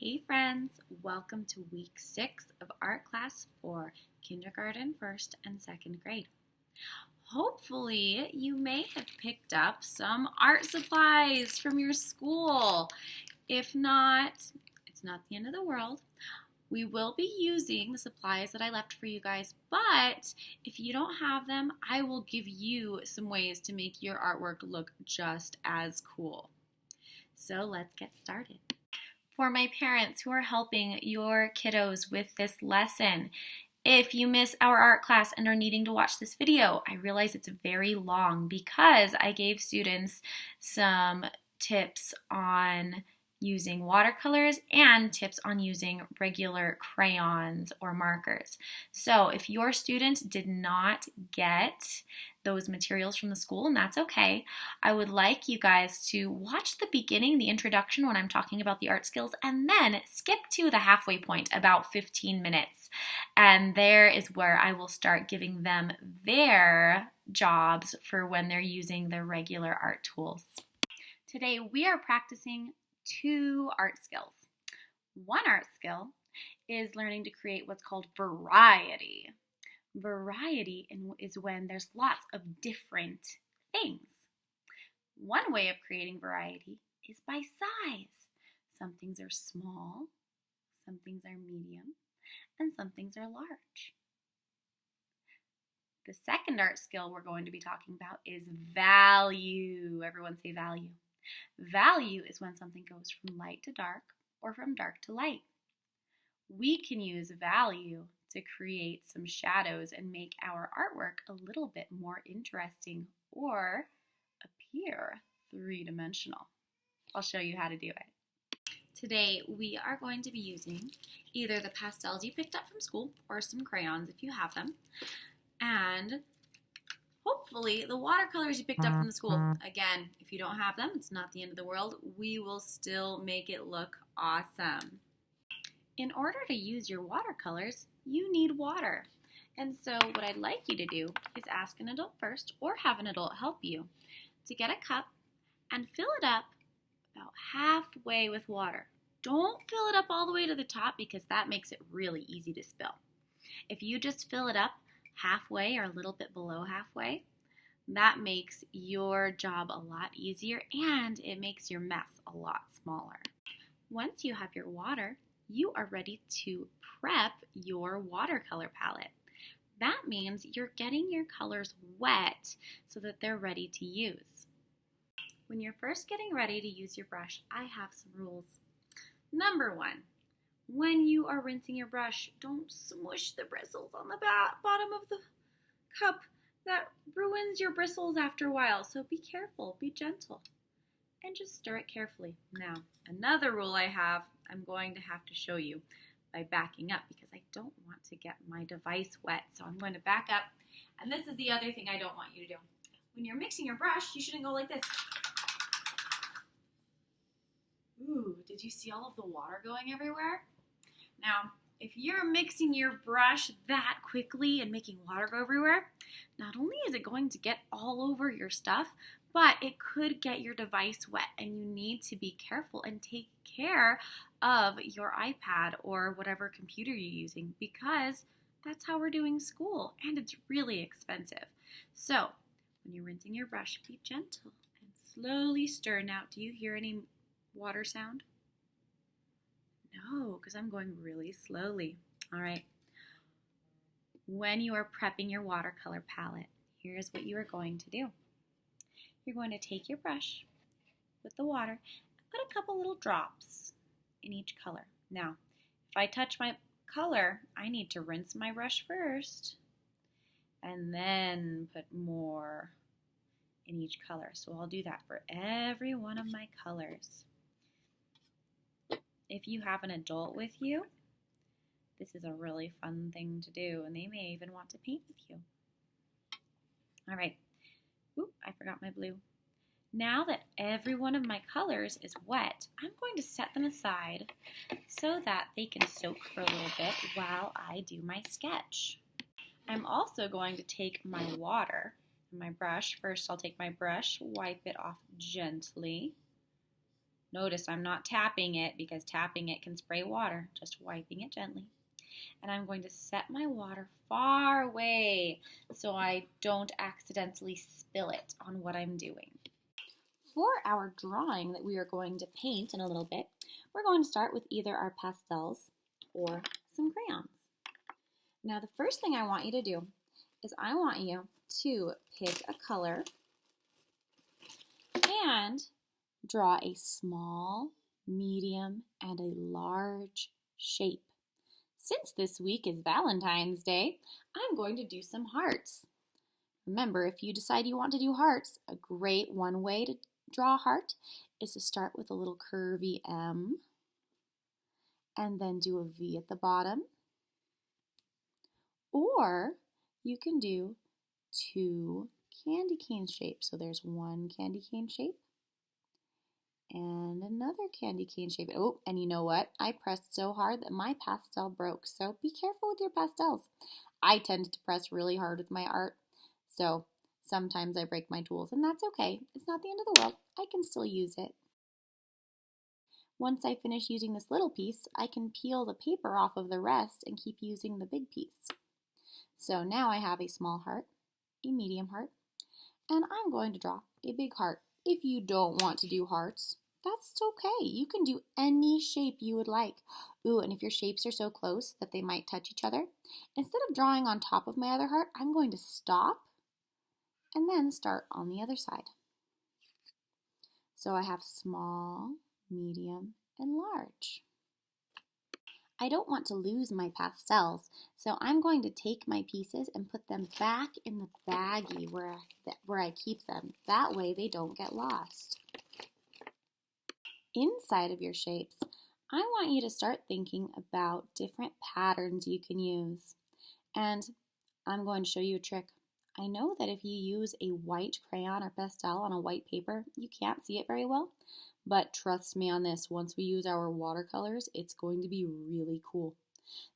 Hey friends, welcome to week 6 of art class for kindergarten, 1st and 2nd grade. Hopefully you may have picked up some art supplies from your school. If not, it's not the end of the world. We will be using the supplies that I left for you guys, but if you don't have them, I will give you some ways to make your artwork look just as cool. So let's get started. For my parents who are helping your kiddos with this lesson, if you miss our art class and are needing to watch this video, I realize it's very long because I gave students some tips on using watercolors and tips on using regular crayons or markers. So if your student did not get those materials from the school, and that's okay, I would like you guys to watch the beginning, the introduction when I'm talking about the art skills, and then skip to the halfway point, about 15 minutes. And there is where I will start giving them their jobs for when they're using their regular art tools. Today we are practicing 2 art skills. One art skill is learning to create what's called variety. Variety is when there's lots of different things. One way of creating variety is by size. Some things are small, some things are medium, and some things are large. The second art skill we're going to be talking about is value. Everyone say value. Value is when something goes from light to dark or from dark to light. We can use value to create some shadows and make our artwork a little bit more interesting or appear three-dimensional. I'll show you how to do it. Today we are going to be using either the pastels you picked up from school or some crayons if you have them, and hopefully the watercolors you picked up from the school. Again, if you don't have them, it's not the end of the world. We will still make it look awesome. In order to use your watercolors, you need water. And so what I'd like you to do is ask an adult first, or have an adult help you, to get a cup and fill it up about halfway with water. Don't fill it up all the way to the top because that makes it really easy to spill. If you just fill it up halfway or a little bit below halfway, that makes your job a lot easier and it makes your mess a lot smaller. Once you have your water, you are ready to prep your watercolor palette. That means you're getting your colors wet so that they're ready to use. When you're first getting ready to use your brush, I have some rules. Number 1, when you are rinsing your brush, don't smush the bristles on the bottom of the cup. That ruins your bristles after a while, so be careful, be gentle, and just stir it carefully. Now, another rule I have, I'm going to have to show you by backing up because I don't want to get my device wet. So I'm going to back up, and this is the other thing I don't want you to do. When you're mixing your brush, you shouldn't go like this. Ooh, did you see all of the water going everywhere? Now, if you're mixing your brush that quickly and making water go everywhere, not only is it going to get all over your stuff, but it could get your device wet, and you need to be careful and take care of your iPad or whatever computer you're using because that's how we're doing school and it's really expensive. So when you're rinsing your brush, be gentle and slowly stir. Now, do you hear any water sound? No, because I'm going really slowly. All right. When you are prepping your watercolor palette, here's what you are going to do. You're going to take your brush with the water and put a couple little drops in each color. Now, if I touch my color, I need to rinse my brush first and then put more in each color. So I'll do that for every one of my colors. If you have an adult with you, this is a really fun thing to do, and they may even want to paint with you. All right. Oop, I forgot my blue. Now that every one of my colors is wet, I'm going to set them aside so that they can soak for a little bit while I do my sketch. I'm also going to take my water and my brush. First, I'll take my brush, wipe it off gently, Notice I'm not tapping it because tapping it can spray water, just wiping it gently. And I'm going to set my water far away so I don't accidentally spill it on what I'm doing. For our drawing that we are going to paint in a little bit, we're going to start with either our pastels or some crayons. Now the first thing I want you to do is I want you to pick a color and draw a small, medium, and a large shape. Since this week is Valentine's Day, I'm going to do some hearts. Remember, if you decide you want to do hearts, a great one way to draw a heart is to start with a little curvy M and then do a V at the bottom. Or you can do 2 candy cane shapes. So there's one candy cane shape and another candy cane shape. Oh, and you know what? I pressed so hard that my pastel broke. So be careful with your pastels. I tend to press really hard with my art. So sometimes I break my tools, and that's okay. It's not the end of the world. I can still use it. Once I finish using this little piece, I can peel the paper off of the rest and keep using the big piece. So now I have a small heart, a medium heart, and I'm going to draw a big heart. If you don't want to do hearts, that's okay. You can do any shape you would like. Ooh, and if your shapes are so close that they might touch each other, instead of drawing on top of my other heart, I'm going to stop and then start on the other side. So I have small, medium, and large. I don't want to lose my pastels, so I'm going to take my pieces and put them back in the baggie where I keep them. That way they don't get lost. Inside of your shapes, I want you to start thinking about different patterns you can use. And I'm going to show you a trick. I know that if you use a white crayon or pastel on a white paper, you can't see it very well. But trust me on this, once we use our watercolors, it's going to be really cool.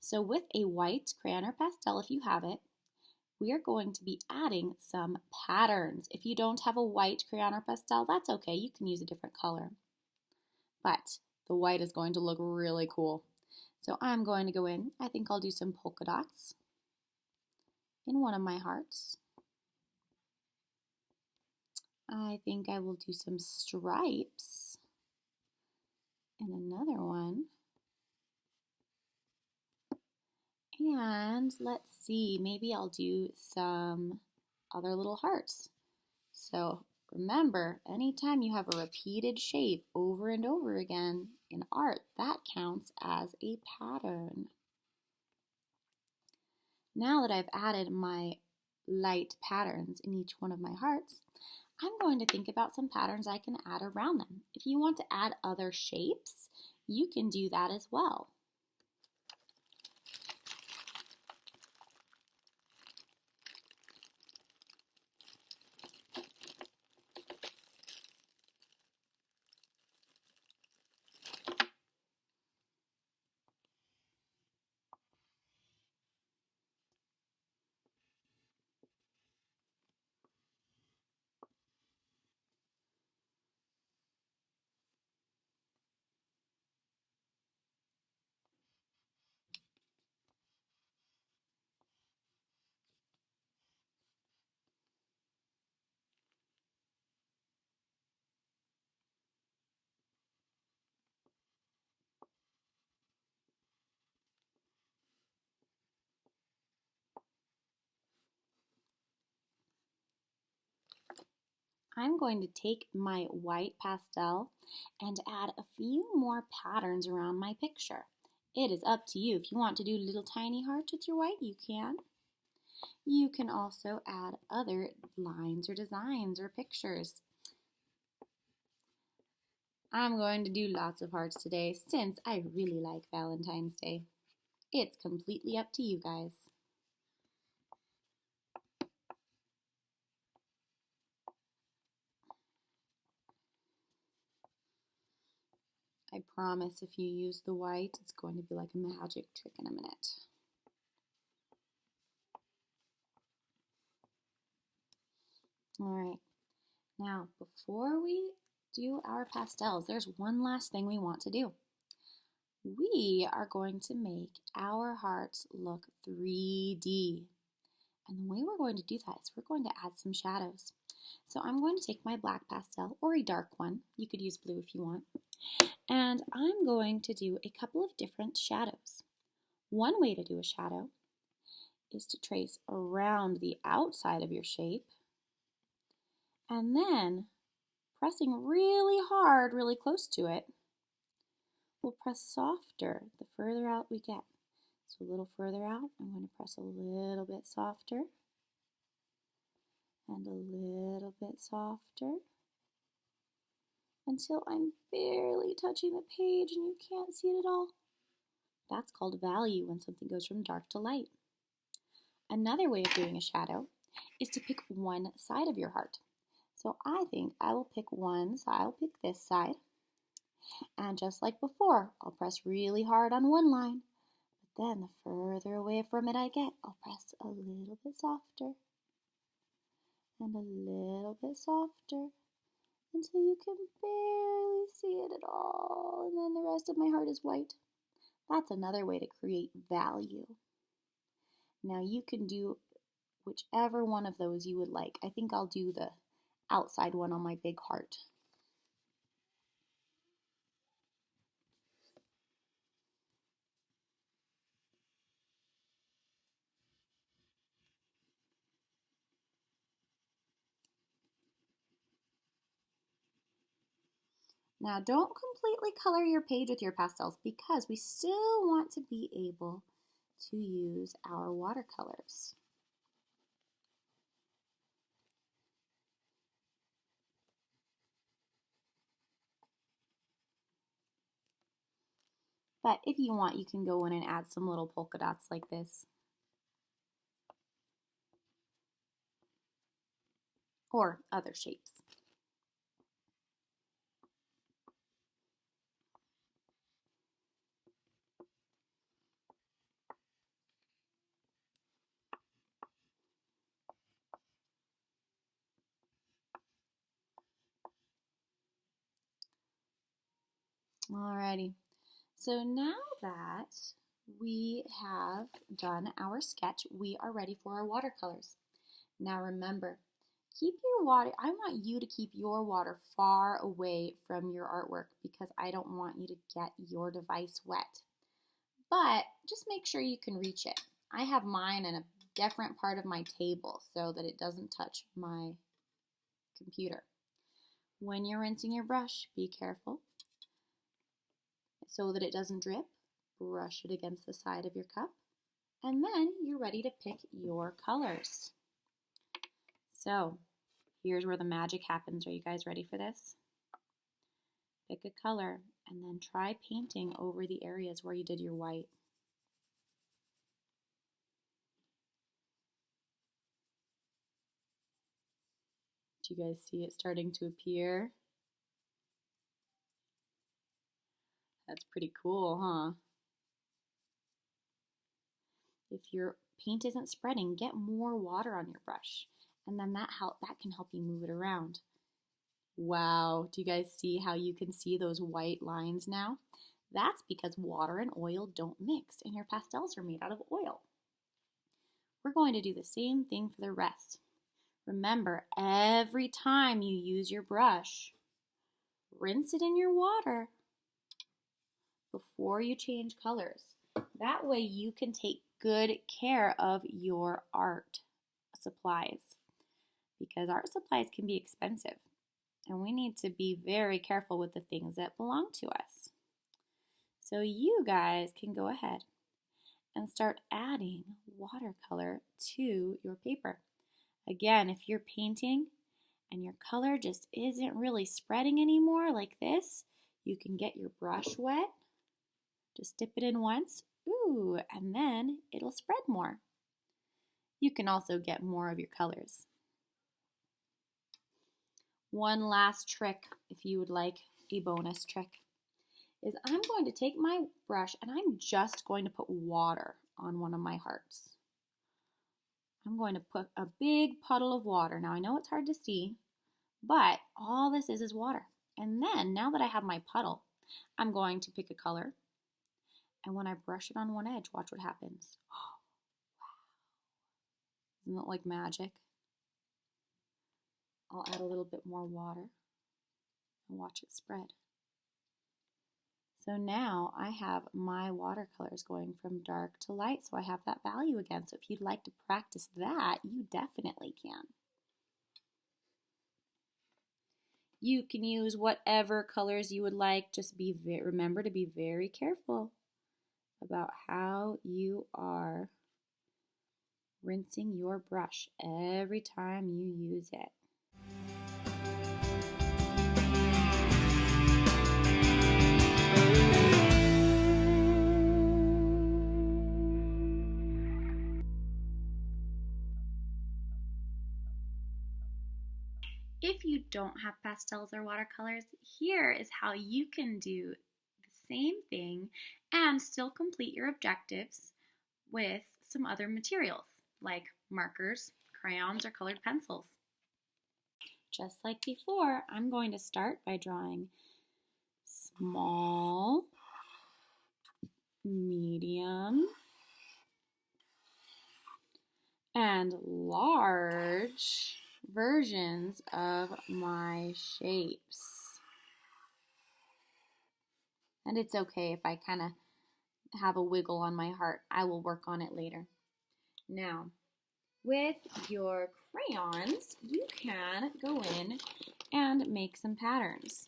So with a white crayon or pastel, if you have it, we are going to be adding some patterns. If you don't have a white crayon or pastel, that's okay. You can use a different color. But the white is going to look really cool. So I'm going to go in. I think I'll do some polka dots in one of my hearts. I think I will do some stripes in another one. And let's see, maybe I'll do some other little hearts. So remember, anytime you have a repeated shape over and over again in art, that counts as a pattern. Now that I've added my light patterns in each one of my hearts, I'm going to think about some patterns I can add around them. If you want to add other shapes, you can do that as well. I'm going to take my white pastel and add a few more patterns around my picture. It is up to you. If you want to do little tiny hearts with your white, you can. You can also add other lines or designs or pictures. I'm going to do lots of hearts today since I really like Valentine's Day. It's completely up to you guys. I promise if you use the white, it's going to be like a magic trick in a minute. All right, now before we do our pastels. There's one last thing we want to do. We are going to make our hearts look 3D. And the way we're going to do that is we're going to add some shadows. So I'm going to take my black pastel, or a dark one. You could use blue if you want. And I'm going to do a couple of different shadows. One way to do a shadow is to trace around the outside of your shape, and then pressing really hard, really close to it, we'll press softer the further out we get. So a little further out, I'm going to press a little bit softer, and a little bit softer, until I'm barely touching the page and you can't see it at all. That's called value, when something goes from dark to light. Another way of doing a shadow is to pick one side of your heart. So I think I will pick one side. I'll pick this side. And just like before, I'll press really hard on one line. But then the further away from it I get, I'll press a little bit softer. And a little bit softer. Until you can barely see it at all. And then the rest of my heart is white. That's another way to create value. Now you can do whichever one of those you would like. I think I'll do the outside one on my big heart. Now don't completely color your page with your pastels because we still want to be able to use our watercolors. But if you want, you can go in and add some little polka dots like this. Or other shapes. Alrighty, so now that we have done our sketch, we are ready for our watercolors. Now remember, keep your water, I want you to keep your water far away from your artwork because I don't want you to get your device wet. But just make sure you can reach it. I have mine in a different part of my table so that it doesn't touch my computer. When you're rinsing your brush, be careful so that it doesn't drip. Brush it against the side of your cup, and then you're ready to pick your colors. So here's where the magic happens. Are you guys ready for this? Pick a color and then try painting over the areas where you did your white. Do you guys see it starting to appear? That's pretty cool, huh? If your paint isn't spreading, get more water on your brush, and then that can help you move it around. Wow, do you guys see how you can see those white lines now? That's because water and oil don't mix, and your pastels are made out of oil. We're going to do the same thing for the rest. Remember, every time you use your brush, rinse it in your water before you change colors. That way you can take good care of your art supplies because art supplies can be expensive and we need to be very careful with the things that belong to us. So you guys can go ahead and start adding watercolor to your paper. Again, if you're painting and your color just isn't really spreading anymore like this, you can get your brush wet. Just dip it in once, ooh, and then it'll spread more. You can also get more of your colors. One last trick, if you would like a bonus trick, is I'm going to take my brush and I'm just going to put water on one of my hearts. I'm going to put a big puddle of water. Now I know it's hard to see, but all this is water. And then, now that I have my puddle, I'm going to pick a color. And when I brush it on one edge, watch what happens. Oh, wow. Isn't that like magic? I'll add a little bit more water and watch it spread. So now I have my watercolors going from dark to light, so I have that value again. So if you'd like to practice that, you definitely can. You can use whatever colors you would like. Just remember to be very careful about how you are rinsing your brush every time you use it. If you don't have pastels or watercolors, here is how you can do the same thing and still complete your objectives with some other materials like markers, crayons, or colored pencils. Just like before, I'm going to start by drawing small, medium, and large versions of my shapes. And it's okay if I kind of have a wiggle on my heart. I will work on it later. Now, with your crayons, you can go in and make some patterns.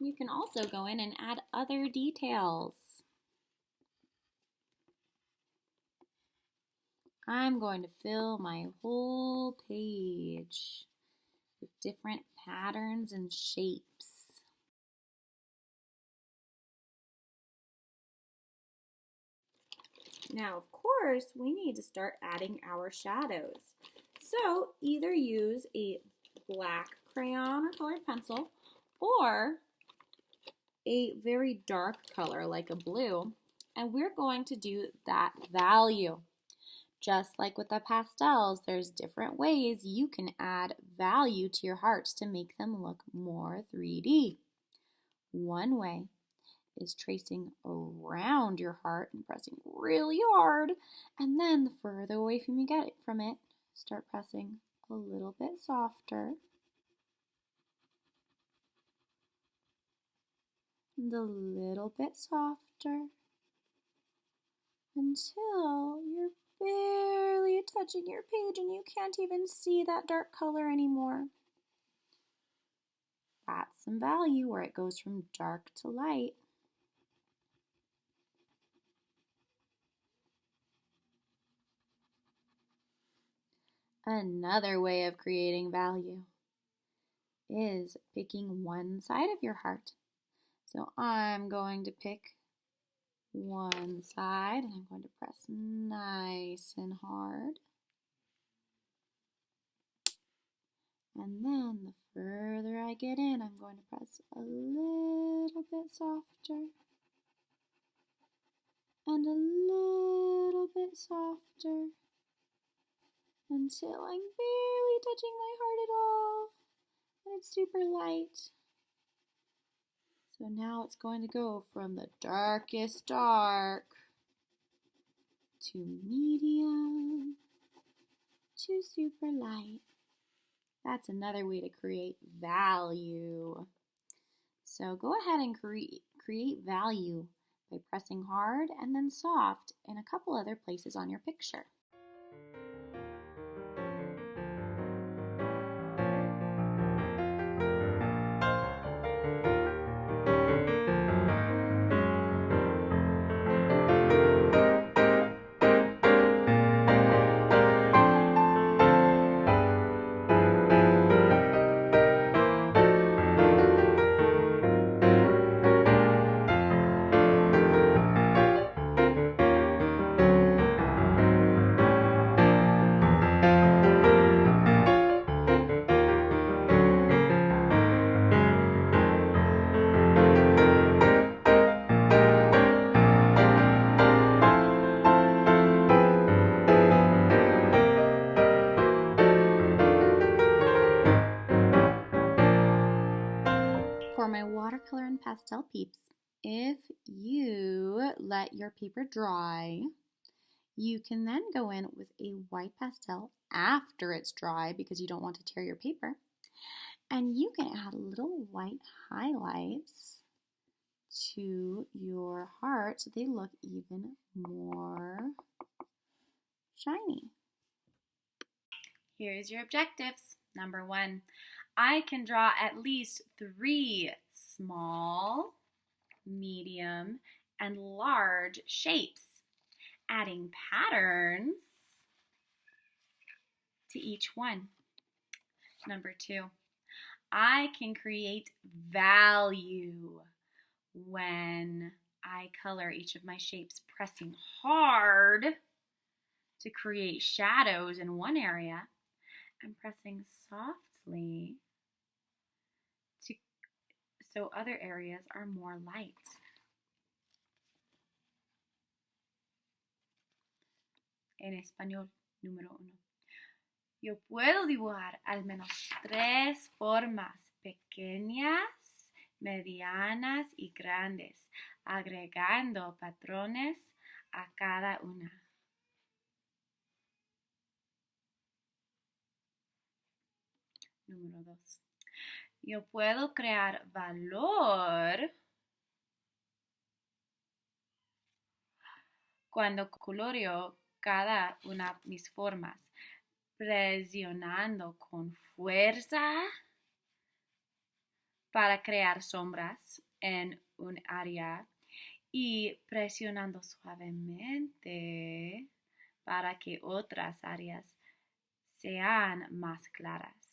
You can also go in and add other details. I'm going to fill my whole page with different patterns and shapes. Now, of course, we need to start adding our shadows. So either use a black crayon or colored pencil or a very dark color like a blue, and we're going to do that value. Just like with the pastels, there's different ways you can add value to your hearts to make them look more 3D. One way is tracing around your heart and pressing really hard, and then the further away from you get from it, start pressing a little bit softer and a little bit softer until you're barely touching your page and you can't even see that dark color anymore. That's some value where it goes from dark to light. Another way of creating value is picking one side of your heart. So I'm going to pick one side and I'm going to press nice and hard. And then the further I get in, I'm going to press a little bit softer and a little bit softer until I'm barely touching my heart at all and it's super light. So now it's going to go from the darkest dark to medium to super light. That's another way to create value. So go ahead and create value by pressing hard and then soft in a couple other places on your picture. peeps, if you let your paper dry, you can then go in with a white pastel after it's dry because you don't want to tear your paper. And you can add little white highlights to your heart so they look even more shiny. Here's your objectives. Number 1, I can draw at least 3 small, medium, and large shapes, adding patterns to each one. Number 2, I can create value when I color each of my shapes, pressing hard to create shadows in one area and pressing softly so other areas are more light. En español, número 1. Yo puedo dibujar al menos 3 formas, pequeñas, medianas y grandes, agregando patrones a cada una. Número 2. Yo puedo crear valor cuando coloreo cada una de mis formas, presionando con fuerza para crear sombras en un área y presionando suavemente para que otras áreas sean más claras.